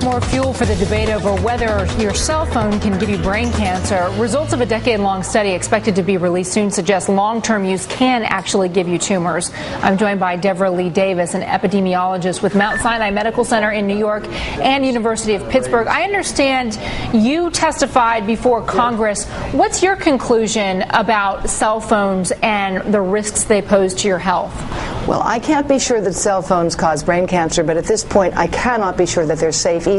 More fuel for the debate over whether your cell phone can give you brain cancer. Results of a decade-long study expected to be released soon suggest long-term use can actually give you tumors. I'm joined by Deborah Lee Davis, an epidemiologist with Mount Sinai Medical Center in New York and University of Pittsburgh. I understand you testified before Congress. What's your conclusion about cell phones and the risks they pose to your health? Well, I can't be sure that cell phones cause brain cancer, but at this point I cannot be sure that they're safe either.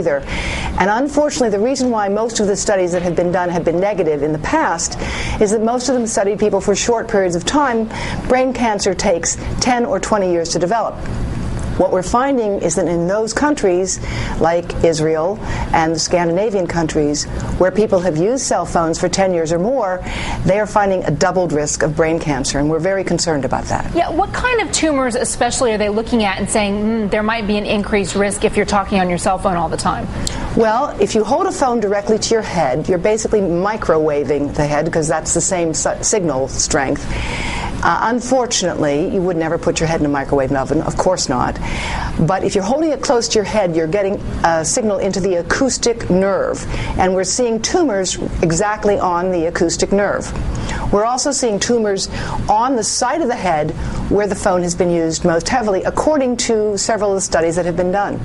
And unfortunately, the reason why most of the studies that have been done have been negative in the past is that most of them studied people for short periods of time. Brain cancer takes 10 or 20 years to develop. What we're finding is that in those countries, like Israel and the Scandinavian countries, where people have used cell phones for 10 years or more, they are finding a doubled risk of brain cancer, and we're very concerned about that. Yeah, what kind of tumors especially are they looking at and saying, there might be an increased risk if you're talking on your cell phone all the time? Well, if you hold a phone directly to your head, you're basically microwaving the head because that's the same signal strength. Unfortunately, you would never put your head in a microwave oven, of course not. But if you're holding it close to your head, you're getting a signal into the acoustic nerve. And we're seeing tumors exactly on the acoustic nerve. We're also seeing tumors on the side of the head where the phone has been used most heavily, according to several of the studies that have been done.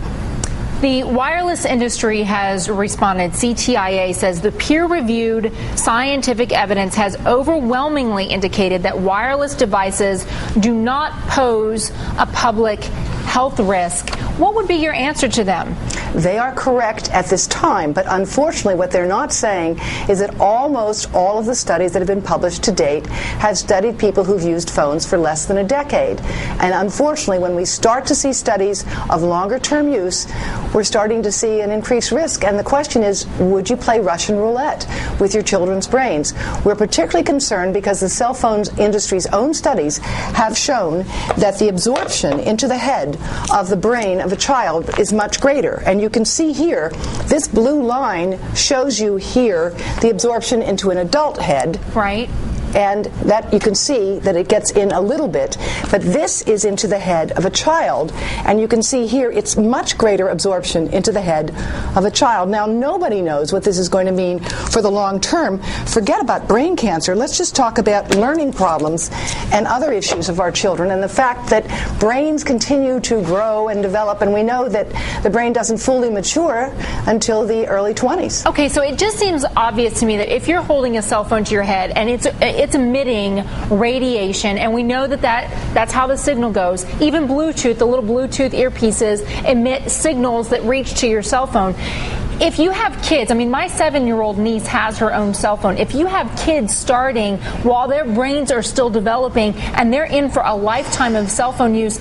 The wireless industry has responded. CTIA says the peer-reviewed scientific evidence has overwhelmingly indicated that wireless devices do not pose a public health risk. What would be your answer to them? They are correct at this time, but unfortunately what they're not saying is that almost all of the studies that have been published to date have studied people who've used phones for less than a decade. And unfortunately, when we start to see studies of longer-term use, we're starting to see an increased risk. And the question is, would you play Russian roulette with your children's brains? We're particularly concerned because the cell phone industry's own studies have shown that the absorption into the head of the brain of a child is much greater. And you can see here, this blue line shows you here the absorption into an adult head. Right. And that you can see that it gets in a little bit, but this is into the head of a child, and you can see here it's much greater absorption into the head of a child. Now, nobody knows what this is going to mean for the long term. Forget about brain cancer. Let's just talk about learning problems and other issues of our children, and the fact that brains continue to grow and develop, and we know that the brain doesn't fully mature until the early 20s. Okay, so it just seems obvious to me that if you're holding a cell phone to your head and it's emitting radiation, and we know that's how the signal goes. Even Bluetooth, the little Bluetooth earpieces emit signals that reach to your cell phone. If you have kids, I mean, my 7-year-old niece has her own cell phone. If you have kids starting while their brains are still developing and they're in for a lifetime of cell phone use,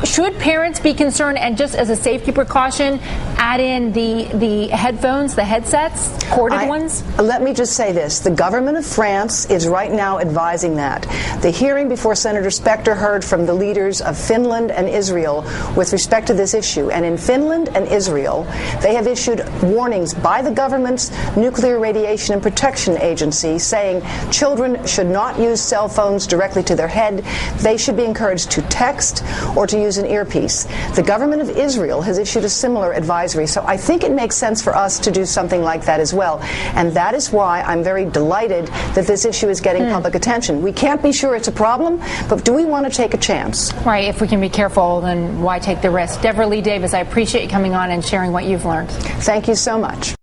should parents be concerned and just as a safety precaution add in the headphones, the headsets, corded ones? Let me just say this. The government of France is right now advising that. The hearing before Senator Specter heard from the leaders of Finland and Israel with respect to this issue. And in Finland and Israel, they have issued warnings by the government's Nuclear Radiation and Protection Agency saying children should not use cell phones directly to their head. They should be encouraged to text or to use an earpiece. The government of Israel has issued a similar advisory, so I think it makes sense for us to do something like that as well. And that is why I'm very delighted that this issue is getting public attention. We can't be sure it's a problem, but do we want to take a chance? Right, if we can be careful, then why take the risk? Deborah Lee Davis, I appreciate you coming on and sharing what you've learned. Thank you so much.